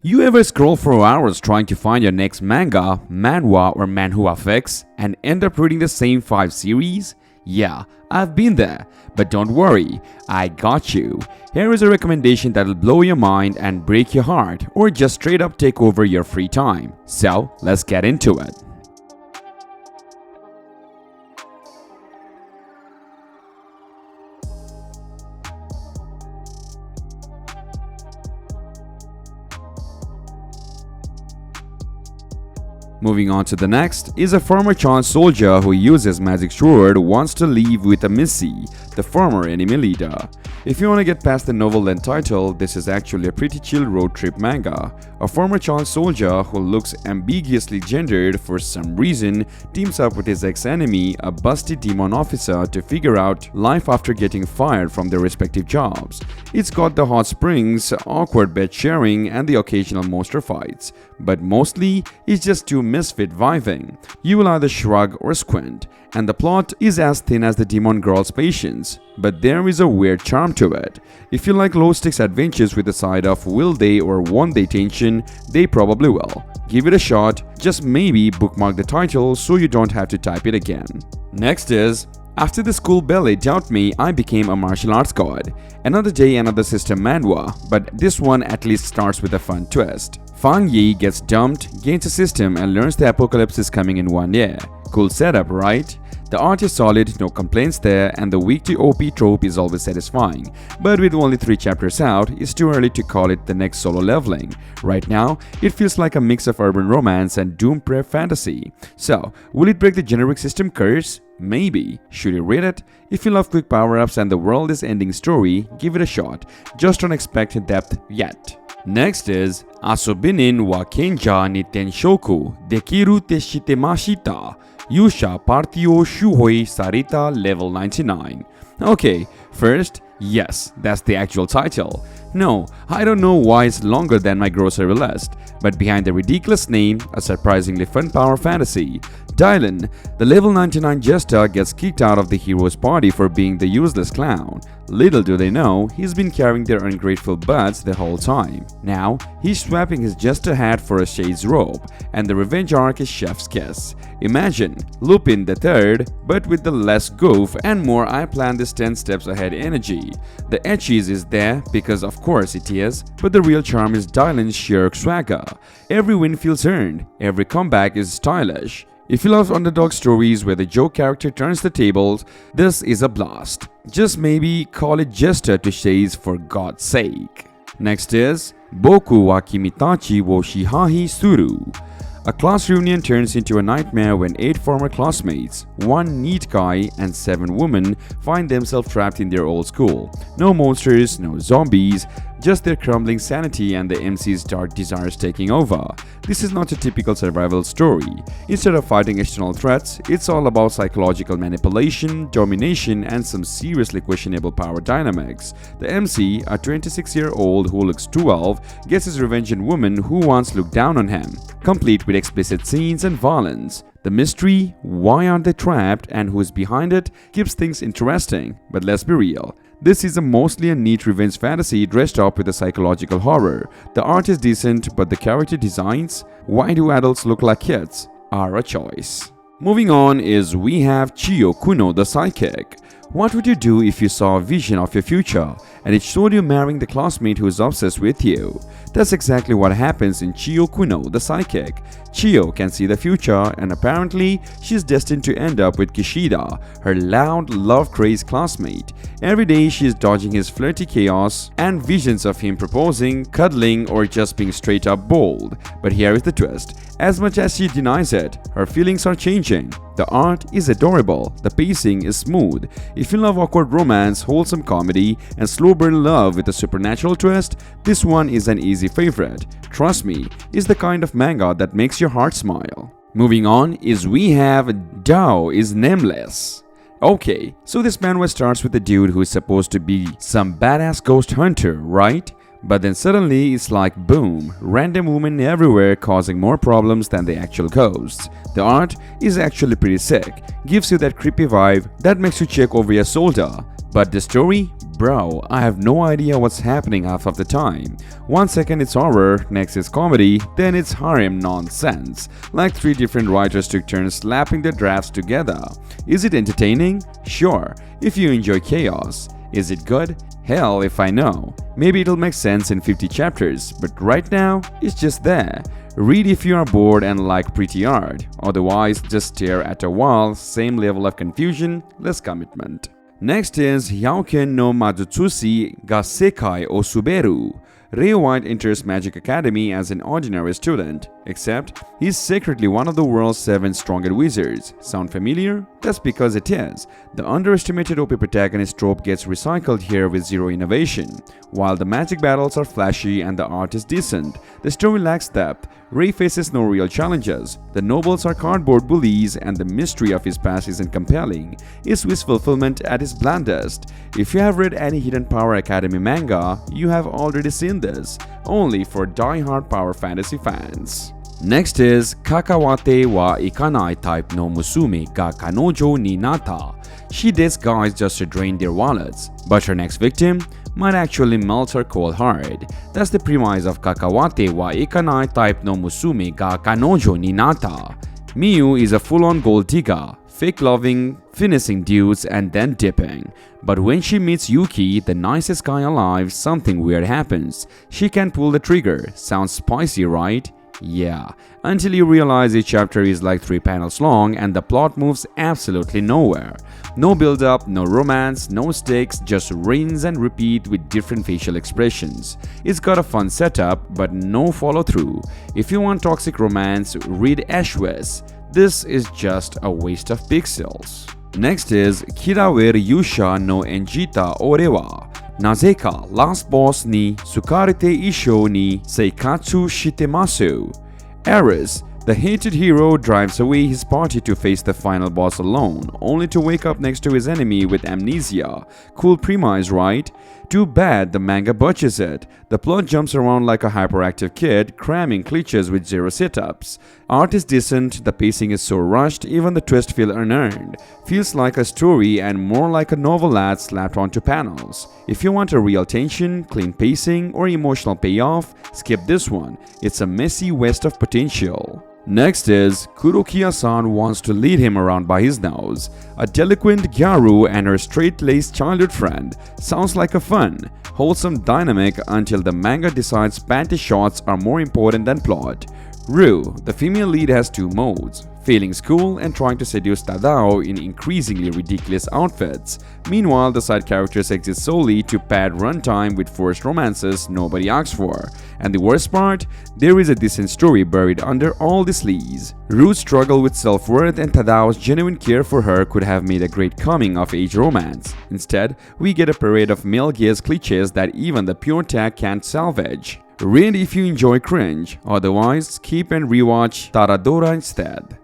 You ever scroll for hours trying to find your next manga, manhwa or manhua fix and end up reading the same 5 series? Yeah, I've been there, but don't worry, I got you. Here is a recommendation that'll blow your mind and break your heart or just straight up take over your free time. So, let's get into it. Moving on to the next is a former child soldier who uses magic sword wants to leave with a Missy, the former enemy leader. If you want to get past the novel-length title, this is actually a pretty chill road trip manga. A former child soldier who looks ambiguously gendered for some reason teams up with his ex-enemy, a busty demon officer, to figure out life after getting fired from their respective jobs. It's got the hot springs, awkward bed sharing, and the occasional monster fights. But mostly, it's just two Misfit vibing. You will either shrug or squint, and the plot is as thin as the demon girl's patience, but there is a weird charm to it. If you like low-stakes adventures with a side of will they or won't they tension, they probably will. Give it a shot, just maybe bookmark the title so you don't have to type it again. Next is After the School Ballet Taught Me, I Became a Martial Arts God. Another day, another system manhwa, but this one at least starts with a fun twist. Fang Yi gets dumped, gains a system, and learns the apocalypse is coming in 1 year. Cool setup, right? The art is solid, no complaints there, and the weak to OP trope is always satisfying. But with only 3 chapters out, it's too early to call it the next solo leveling. Right now, it feels like a mix of urban romance and doom prep fantasy. So, will it break the generic system curse? Maybe. Should you read it? If you love quick power-ups and the world is ending story, give it a shot. Just don't expect depth yet. Next is Asobinin wa Kenja ni Tenshoku Dekiru te Shitemashita Yusha Partio Shuhoi Sarita level 99. Okay, first, yes, that's the actual title. No, I don't know why it's longer than my grocery list, but behind the ridiculous name, a surprisingly fun power fantasy. Dylan, the level 99 jester, gets kicked out of the hero's party for being the useless clown. Little do they know, he's been carrying their ungrateful butts the whole time. Now, he's swapping his jester hat for a shade's robe, and the revenge arc is chef's kiss. Imagine Lupin the Third, but with the less goof and more I plan this 10 steps ahead energy. The etchies is there, because of course it is, but the real charm is Dylan's sheer swagger. Every win feels earned, every comeback is stylish. If you love underdog stories where the joke character turns the tables, this is a blast. Just maybe call it Jester to Shades for God's sake. Next is Boku wa Kimitachi wo Shihahi Suru. A class reunion turns into a nightmare when 8 former classmates, 1 neat guy and 7 women find themselves trapped in their old school. No monsters, no zombies, just their crumbling sanity and the MC's dark desires taking over. This is not a typical survival story. Instead of fighting external threats, it's all about psychological manipulation, domination, and some seriously questionable power dynamics. The MC, a 26-year-old who looks 12, gets his revenge on women who once looked down on him, complete with explicit scenes and violence. The mystery, why aren't they trapped and who's behind it, keeps things interesting, but let's be real. This is mostly a neat revenge fantasy dressed up with a psychological horror. The art is decent, but the character designs, why do adults look like kids, are a choice. Moving on is we have Chiyo Kuno the Psychic. What would you do if you saw a vision of your future and it showed you marrying the classmate who is obsessed with you? That's exactly what happens in Chiyo Kuno the Psychic. Chiyo can see the future and apparently she's destined to end up with Kishida, her loud, love-crazed classmate. Every day she's dodging his flirty chaos and visions of him proposing, cuddling, or just being straight up bold. But here is the twist. As much as she denies it, her feelings are changing. The art is adorable, the pacing is smooth. If you love awkward romance, wholesome comedy, and slow burn love with a supernatural twist, this one is an easy favorite. Trust me, it's the kind of manga that makes your heart smile. Moving on is we have Dao is Nameless. Okay, so this manhwa starts with a dude who is supposed to be some badass ghost hunter, right? But then suddenly it's like boom, random women everywhere causing more problems than the actual ghosts. The art is actually pretty sick, gives you that creepy vibe that makes you check over your shoulder. But the story, Bro, I have no idea what's happening half of the time. 1 second it's horror, next it's comedy, then it's harem nonsense. Like 3 different writers took turns slapping their drafts together. Is it entertaining? Sure, if you enjoy chaos. Is it good? Hell if I know. Maybe it'll make sense in 50 chapters, but right now, it's just there. Read if you are bored and like pretty art. Otherwise, just stare at a wall, same level of confusion, less commitment. Next is Hyouken no Mazutsushi ga Sekai o Suberu. Ray White enters Magic Academy as an ordinary student, except he's secretly one of the world's 7 strongest wizards. Sound familiar? That's because it is. The underestimated OP protagonist trope gets recycled here with zero innovation. While the magic battles are flashy and the art is decent, the story lacks depth. Ray faces no real challenges. The nobles are cardboard bullies and the mystery of his past isn't compelling. It's wish fulfillment at its blandest. If you have read any Hidden Power Academy manga, you have already seen this, only for die-hard power fantasy fans. Next is Kakawate wa ikanai type no musume ga kanojo ni nata. She dates guys just to drain their wallets, but her next victim might actually melt her cold heart. That's the premise of Kakawate wa ikanai type no musume ga kanojo ni nata. Miyu is a full-on gold digger, fake-loving, finessing dudes and then dipping. But when she meets Yuki, the nicest guy alive, something weird happens. She can't pull the trigger. Sounds spicy, right? Yeah, until you realize each chapter is like 3 panels long and the plot moves absolutely nowhere. No build-up, no romance, no stakes, just rinse and repeat with different facial expressions. It's got a fun setup, but no follow-through. If you want toxic romance, read Ashwes. This is just a waste of pixels. Next is Kirawer Yusha no Enjita Orewa. Nazeka, last boss ni Tsukarete Isho ni Seikatsu Shitemasu. Ares, the hated hero, drives away his party to face the final boss alone, only to wake up next to his enemy with amnesia. Cool premise, right? Too bad the manga butchers it. The plot jumps around like a hyperactive kid, cramming cliches with zero setups. Art is decent, the pacing is so rushed, even the twist feels unearned. Feels like a story and more like a novelette slapped onto panels. If you want a real tension, clean pacing, or emotional payoff, skip this one. It's a messy waste of potential. Next is Kurokiya-san wants to lead him around by his nose. A delinquent Gyaru and her straight-laced childhood friend. Sounds like a fun, wholesome dynamic until the manga decides panty shots are more important than plot. Rue, the female lead, has 2 modes: failing school and trying to seduce Tadao in increasingly ridiculous outfits. Meanwhile, the side characters exist solely to pad runtime with forced romances nobody asks for. And the worst part? There is a decent story buried under all the sleaze. Rue's struggle with self-worth and Tadao's genuine care for her could have made a great coming-of-age romance. Instead, we get a parade of male gaze cliches that even the pure tag can't salvage. Read if you enjoy cringe, otherwise skip and rewatch Taradora instead.